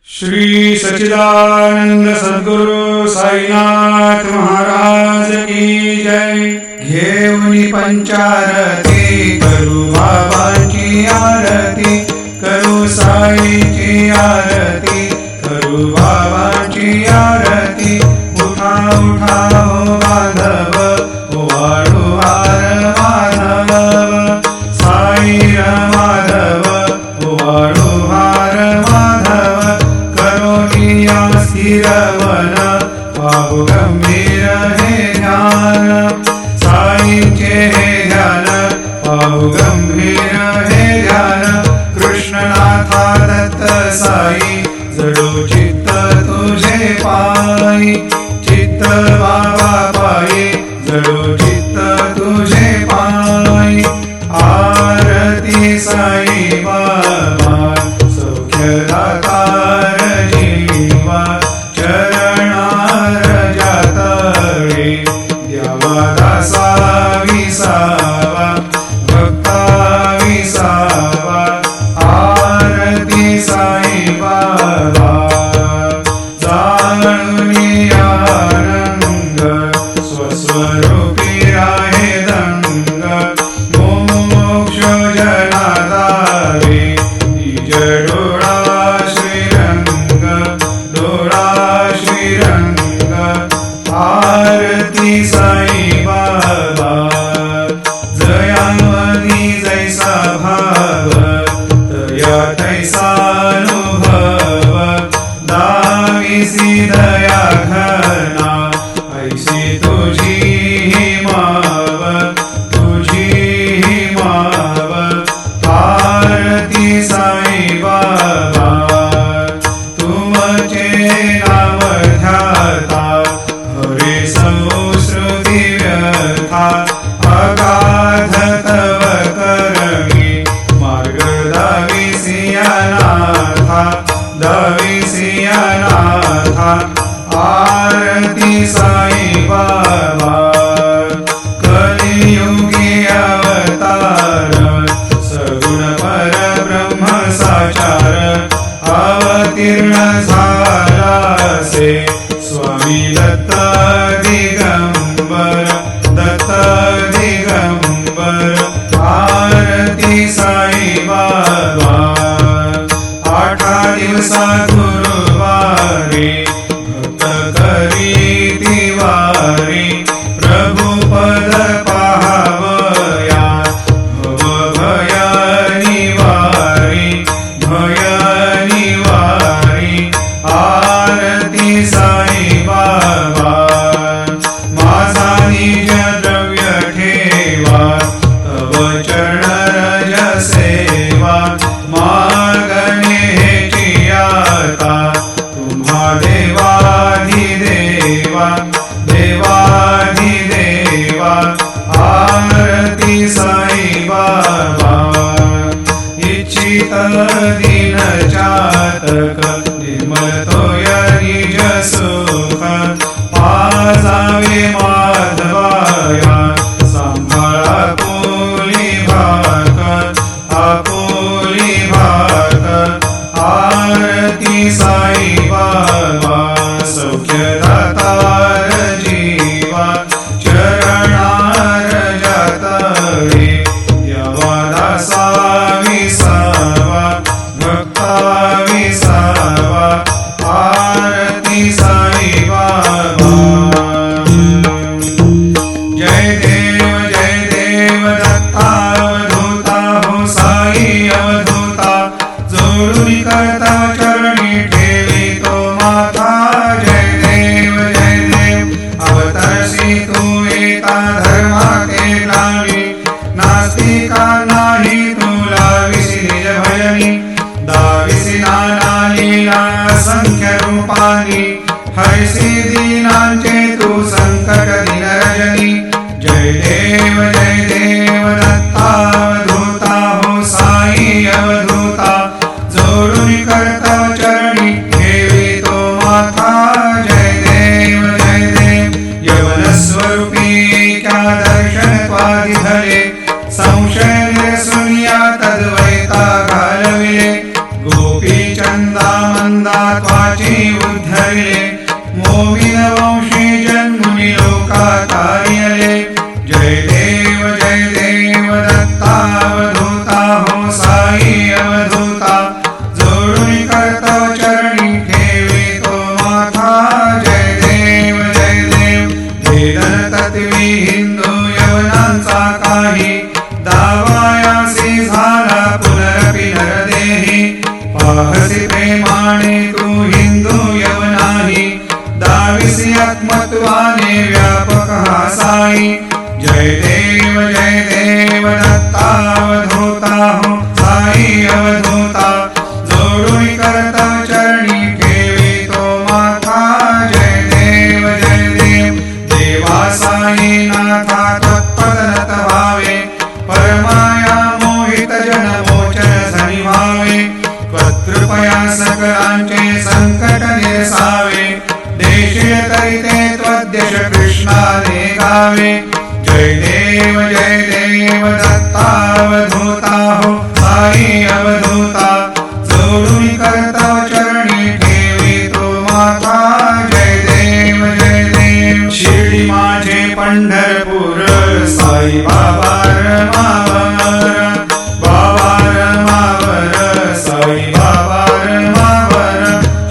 श्री सच्चिदानंद सद्गुरु साईनाथ महाराज की जय। घेऊनी पंचारती करू बाबांची आरती, करू साईची आरती, करू बाबांची आरती। उठा उठा हो माधव, ओवाळू हार माधव, साई माधव, ओवाळू हार माधव। करोनिया स्थिरवन, पाहू गंभीर हे ध्यान, साईचे हे ध्यान, पाहू गंभीर हे ध्यान। कृष्णनाथा दत्त साई, जडू चित्त तुझे पायी, चित्त बाबा पायी, जडू चित्त तुझे पायी। आरती साई बाबा, सौख्यदातार जीवा, चरणार जातळे द्यावा दासा विसावा, भक्ता विसावा। आरती साई बाबा, जाणूनी आनंद, स्वस्वरूपी आहे दंग। मोक्ष जनाधारे, निज डोळा श्रीरंग, डोळा श्रीरंग। आरती साई बाबा, जयामधी जैसा भाव, तया तैसा अनुभव। दाविसी दया घना, ऐसी तुझी ही माव, तुझी ही माव। आरती साई बाबा, तुमचे नाम ध्याता, हरे संस्कृती व्यथा। अगाध तव करमी, मार्ग दाविसी अनाथा, दाविसी अनाथा। आरती साई बाबा, कलियुगी अवतार, सगुण परब्रह्म साचार। अवतीर्ण झालासे, स्वामी दत्त दिगंबर, दत्त दिगंबर। आरती साई बाबा, 8 दिवसा गुरुवारी, भक्त करीती वारी। प्रभु पद पाहावया, भव भय निवारी, भय निवारी। आरती साई बाबा, माझा निज द्रव्य ठेवा, तव चरण रज सेवा। मागणे हेची आता, तुम्हा देवाधिदेवा, देवाधिदेवा। आरती साई बाबा, इच्छित दिन चातक, निर्मल तोय निज सुख। पाजावे माधवाया, सांभाळा आपुली भाक, आपुली भाक। आरती साई बाबा, सौख्यदातार जीवा, चरणार जातळे द्यावा दासा विसावा, भक्ता विसावा। आरती साई बाबा, जय देव दत्ता अवधूता, हो साई अवधूता। जोडून करता चरणी ठेवी तो माथा, जय देव अवतरसी तू एका धर्माते नावी। नास्तिका नाही तुला विसी निज भजनी, दाविसी नाना लीला असंख्य रूपानी। हरिसी दीनांचे तू संकट दिन रजनी, जय देव दत्ता अवधूता, हो साई अवधूता। जोडून करता नंदात्वाची उद्धरिले मोविद वंशी जन्मुनी लोकातारियले जय देव दत्तावधूता हो साई अवधूता जोडून कर्तव चरणी ठेवी तो माथा जय देव वेदन तत्वी हिंदू यवनांचा काही दावायासी झाला पुनरपि नरदेही पाहसी प्रेमाने तू हिंदू यवनाही दाविसी आत्मत्वाने व्यापक हा साई जय देव दत्तावधूता हो साई अवधूता जोडून कर्तव चरणी ठेवी तो माथा जय देव देवा साई नाथा तत्पदनत व्हावे परमाया मोहित जन मोचन झनी व्हावे त्वत्कृपया सकलांचे संकट निरसावे देशीय तरिते त्वद्यश कृष्णाने गावे जय देव दत्तावधूता हो साई अवधूता जोडून कर्तव चरणी ठेवी तो माथा जय देव शिर्डी माझे पंढरपूर साई बाबा रमावर साई बाबा रमावर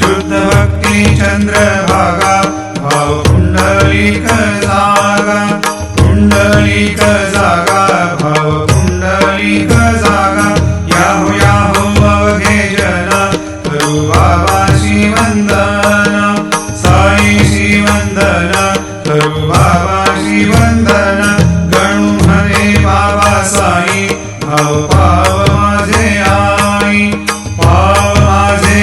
शुद्ध भक्ती चंद्रभागा भाव पुंडलिक जागा भाव पुंडलिक जागा याहो अवघे जन करू बाबाशी वंदन साई वंदन करू बाबाशी वंदन गणू म्हणे बाबा साई भाव पाव माझे आई भाव माझे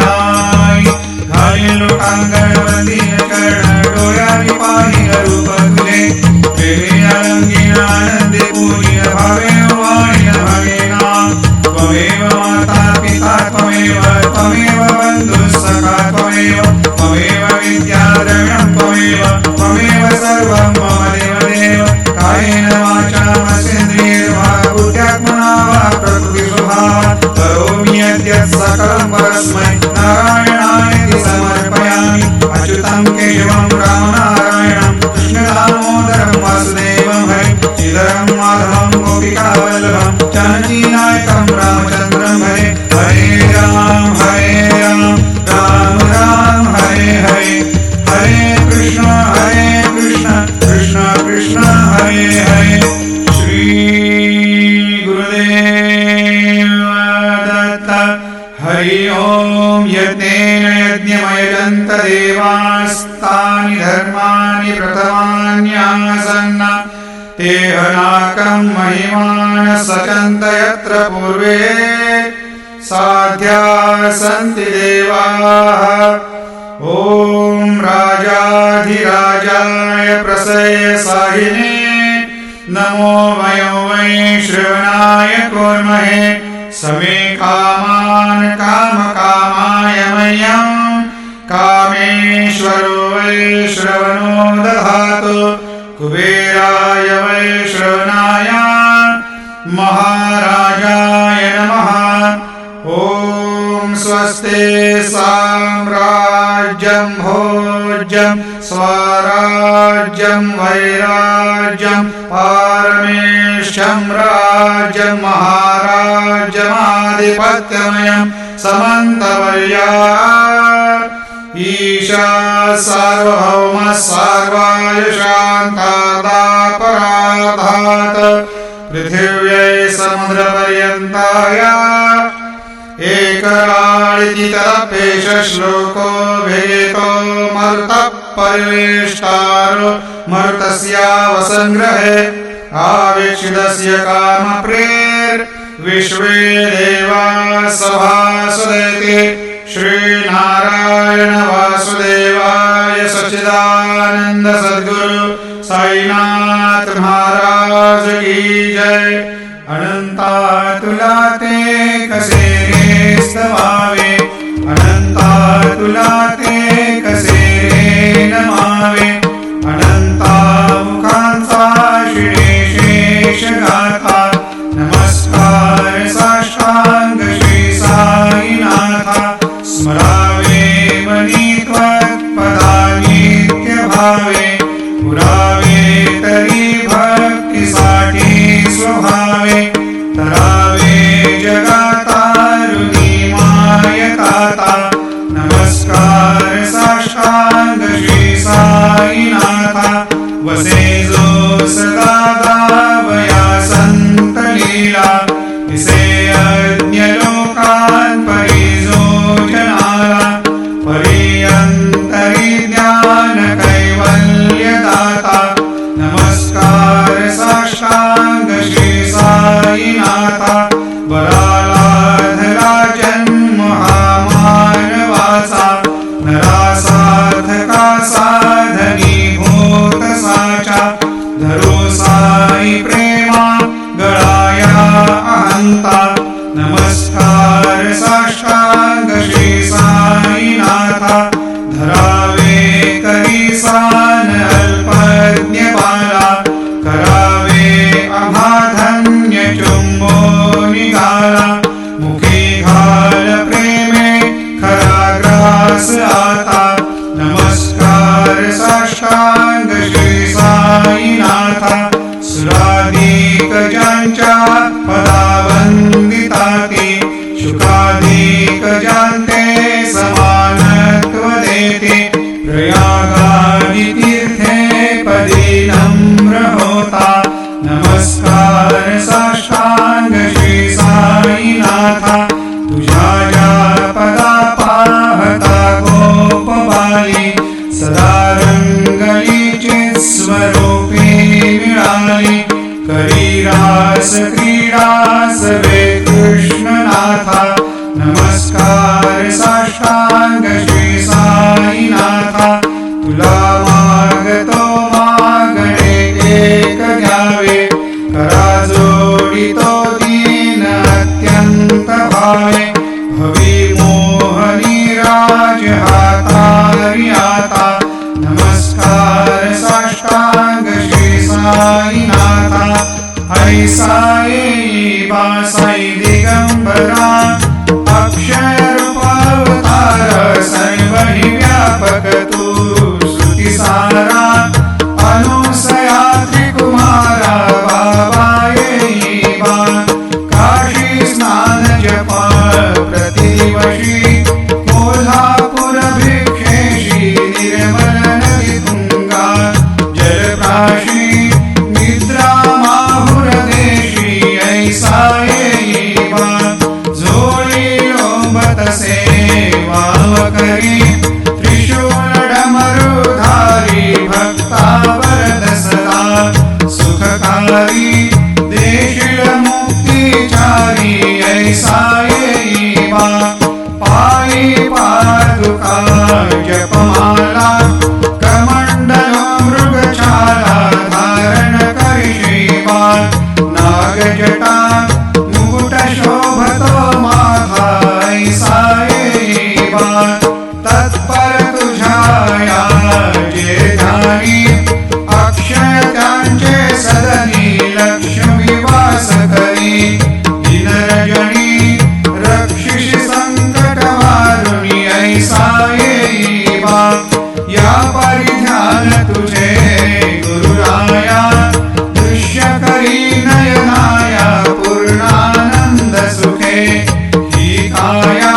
आई घाली लोकांगण वंदीन चरण डोळ्यानी पाहिल रूप तुझे प्रेमी रंगीन आनंदे पूजिन भावे वाणीन भगेना त्वमेव माता पिता त्वमेव बंधु सखा त्वमेव विद्या द्रव्यं त्वमेव सर्वं मम देव कायेन वाचा मनसेन्द्रियैर्वा बुद्ध्यात्मना वा प्रकृतिस्वभावात् करोमि यद्यत् सकलं परस्मै नारायणायेति समर्पयामि अच्युतं केशवं रामनारायणं कृष्णदामोदरं वासुदेवं हरे श्रीधरं माधवं गोपिकावल्लभं जानकीनायकं रामचन्द्रं हरे हरे राम राम राम हरे हरे हरे कृष्ण कृष्ण कृष्ण हरे हरे श्री गुरुदेव दत्त हरि ओम यज्ञेन यज्ञमयजन्त देवास्तानि धर्माणि प्रथमान्यासन्न तेहनाकं महिमान सचन्त यत्र पूर्वे साध्या सन्ति देवाः ॐ राजाधिराजाय प्रसयसाहिने नमो वै श्रवणाय कुर्महे समे कामान् कामकामाय मह्यं कामेश्वरो वै श्रवणो दधातु कुबेराय वै श्रवणाय महाराजाय नमः ॐ स्वस्ते साम्राज्यं भोज्यं स्वराज्यं वैराज्यं पारमेष्ठ्यं राज्यं महाराज्यमाधिपत्यमयं समन्तवर्या ईशा सार्वभौम सर्वायुषान्तादापराधात् पृथिव्यै समुद्रपर्यन्ताया एकराळिति तदपेश श्लोको भेतो मरुतः परिवेष्टारो मरुतस्यावसंग्रहे आवेक्षितस्य कामप्रेर्विश्वे देवा सभासुदेति श्रीनारायण वासुदेवाय सच्चिदानंद सद्गुरु साईनाथ महाराज की जय। अनंता तुला ते कसे रे स्तवावे, अनंता तुला ते कसे रे नमावे, अनंता मुखांचा शिणे शेष गाथा नमस्कार साष्टांग शुकाधिक जानते समानत्व देते प्रयागादि तीर्थे पदी नम्र होता नमस्कार साष्टांग श्री साईनाथा तुझ्या या पदा पाहता गोपबाली सदा रंगलीची स्वरूपी मिळाली करी रास क्रीडा सवे कृष्णनाथा नमस्कार साष्टांग श्री साईनाथा तुला मागतो मागणे एक घ्यावे करा जोडितो दीन अत्यंत भावे भवी मोहनी राज हातारी आता नमस्कार साष्टांग श्री साईनाथा ऐसा येई बासाई दिगंबरा अक्षय रूपावतार सर्वहि व्यापक तू श्रुती सारा अनुसया त्रिकुमारा बाबा येई बा काशी स्नान जप प्रतिदिवशी कोल्हापूर भिक्षेशी निर्मल नदी तुंगा जलप्राशी निद्रा माहुर देशी ऐसा येई बा जोडी लोंबत सेवा करी त्रिशूल डमरुधारी भक्ता वरद सदा सुखकारी देशील मुक्तिचारी ऐसा येई बा पायी पादुका जपमाला कमंडल मृगछाला धारण करिषी बा नागजटा मुकुट शोभतो माथा ऐसा येई बा तत्पर तुझ्या या जे ध्यानी अक्षय त्यांचे सदनी लक्ष्मी वास करी दिनरजनी रक्षिषि संकट वारुणी ऐसा येई बा या परिध्यान तुझे गुरुराया दृश्य करी नयनाया पूर्णानंद सुखे ही काया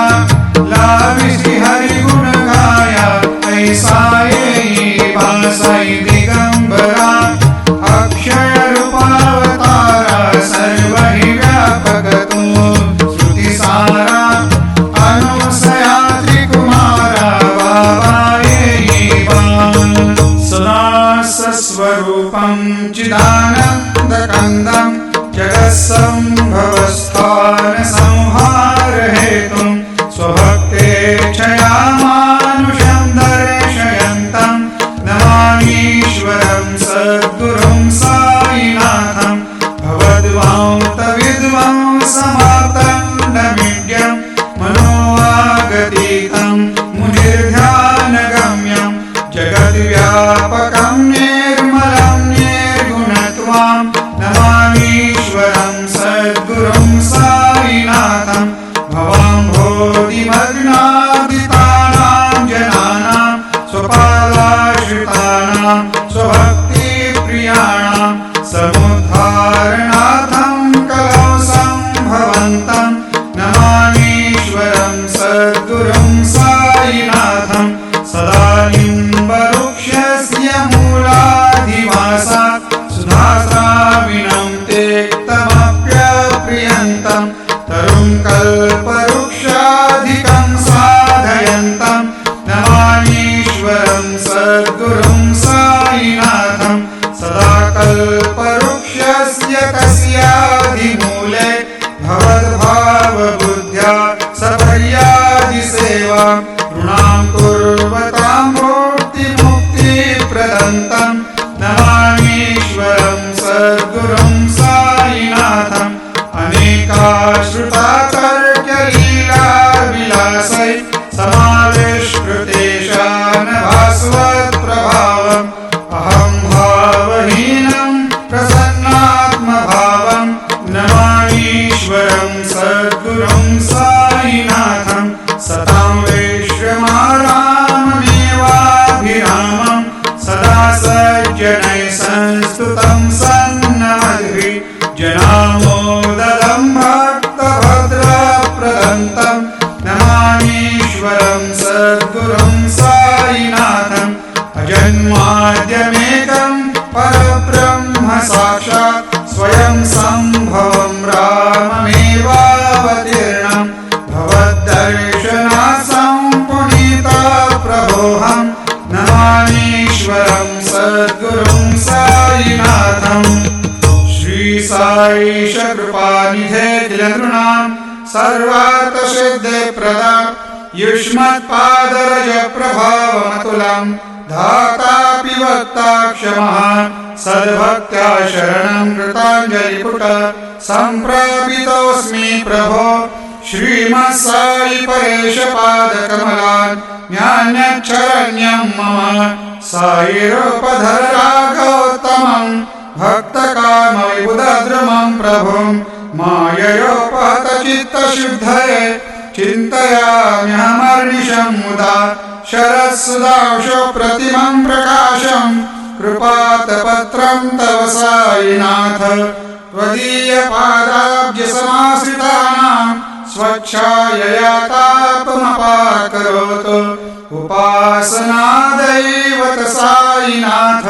लाविसी हरिगुण गाया ऐसा येई बा साई दिगंबरा अक्षय रूपावतारा सर्वहि व्यापक तू श्रुती सारा अनुसया त्रिकुमारा बाबा येई बा सदा सस्वरूपं चिदानन्दकन्दं जगत्सम्भवस्थान संहार हेतुं स्वभक्तेच्छया मानुषं दर्शयन्तं नमामीश्वरं सद्गुरुं साईनाथं भवद्वान्तविद्वांसमार्तण्डमीड्यं मनोवागतीतं मुनिर्ध्यानगम्यं जगद्व्यापकं निर्मलं निर्गुणत्वां नमामीश्वरं सद्गुरुं साईनाथं भवाम्भोधिमग्नादितानां जनानां स्वपादाश्रितानां स्वभक्तिप्रियाणां समुद्धारणार्थं कलौ सम्भवन्तं नमामीश्वरं सद्गुरुं साईनाथं सदा निम्बवृक्षस्य मूलाधिवासात् सुधास्राविणं तेक्तमप्यप्रियन्तं तरुं कल्पवृक्षाधिकं साधयन्तं नमामीश्वरं सद्गुरुं साईनाथं सदा कल्पवृक्षस्य कस्याधिमूले भवद्भावबुद्ध्या सपर्यादिसेवा ऋणां कुर्वतां मुक्तिप्रदन्तं नमामीश्वरं सद्गुरुं साईनाथं अनेकाश्रुतातर्क्यलीलाविलासै समाविष्कृतेशान भास्वत्प्रभावम् अहं भावहीनं प्रसन्नात्मभावं नमामीश्वरं सद्गुरुं साईनाथं सतां विश्वमाराममेवाभिरामं सदा सज्जनैः संस्तुतं सन्नमद्भिः जनामोदलं भक्तभद्रप्रदं सर्वार्थसिद्धिप्रदा युष्मत्पादरजप्रभावमतुलं धातापि वक्ता क्षमः सद्भक्त्या शरणं कृताञ्जलिपुट सम्प्रापितोऽस्मि प्रभो श्रीमत्साई परेशपादकमलान् न्यान्यच्छरण्यं मम साईरूपधर राघवोत्तमं भक्तकामविबुधद्रुमं प्रभुं माययोपहतचित्तशुद्धये चिन्तयाम्यहमर्निशं मुदा शरत्सुधांशो प्रतिमं प्रकाशं कृपातपत्रं तव साईनाथ त्वदीयपादाब्जसमाश्रितानां स्वच्छायया तापमपाकरोतु उपासनादैवत साईनाथ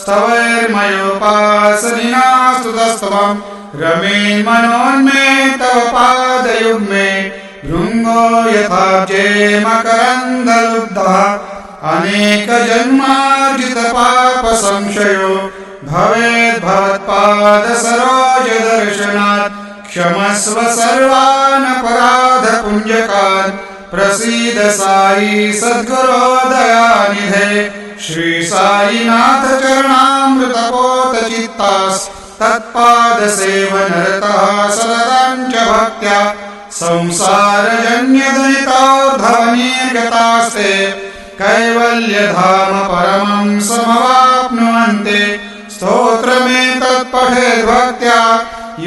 स्तवैर्मयोपासनिना स्तुतस्त्वं रमेन् मनोन्मे तव पादयुग्मे भृङ्गो यथाब्जे मकरन्दलुब्धः अनेकजन्मार्जितपापसंशयो भवेद्भवत्पादसरोजदर्शनात् क्षमस्व सर्वानपराधपुञ्जकान् प्रसीद साई सद्गुरो दयानिधे श्री साईनाथ चरणामृतपोतचित्तास्तत्पादसेवनरतः सततं च भक्त्या संसारजन्यदुरितोर्ध्वनिर्गतास्ते कैवल्यधाम परमं समवाप्नुवन्ते स्तोत्रमेतत्पठेद्भक्त्या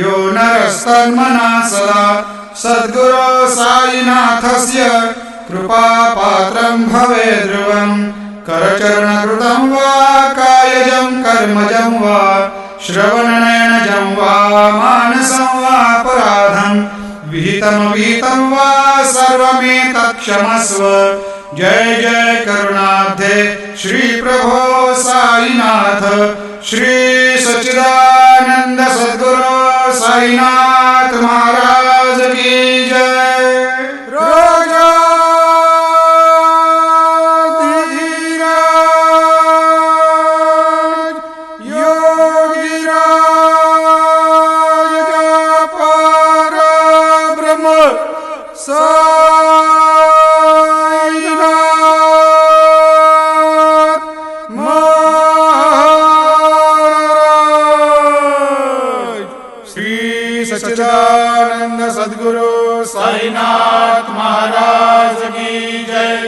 यो नरस्तन्मना सदा सद्गुरो साईनाथस्य कृपापात्रं भवेद्ध्रुवं करचरणकृतं वा कायजं कर्मजं वा श्रवणनयनजं वा मानसं वापराधं विहितमविहितं वा सर्वमेतत्क्षमस्व जय जय करुणाब्धे श्री प्रभो साईनाथ श्री सच्चिदानंद सद्गुरु साईनाथ महाराज की जय। राजाधिराज योगिराज परब्रह्म सच्चिदानंद सद्गुरु साईनाथ महाराज की जय।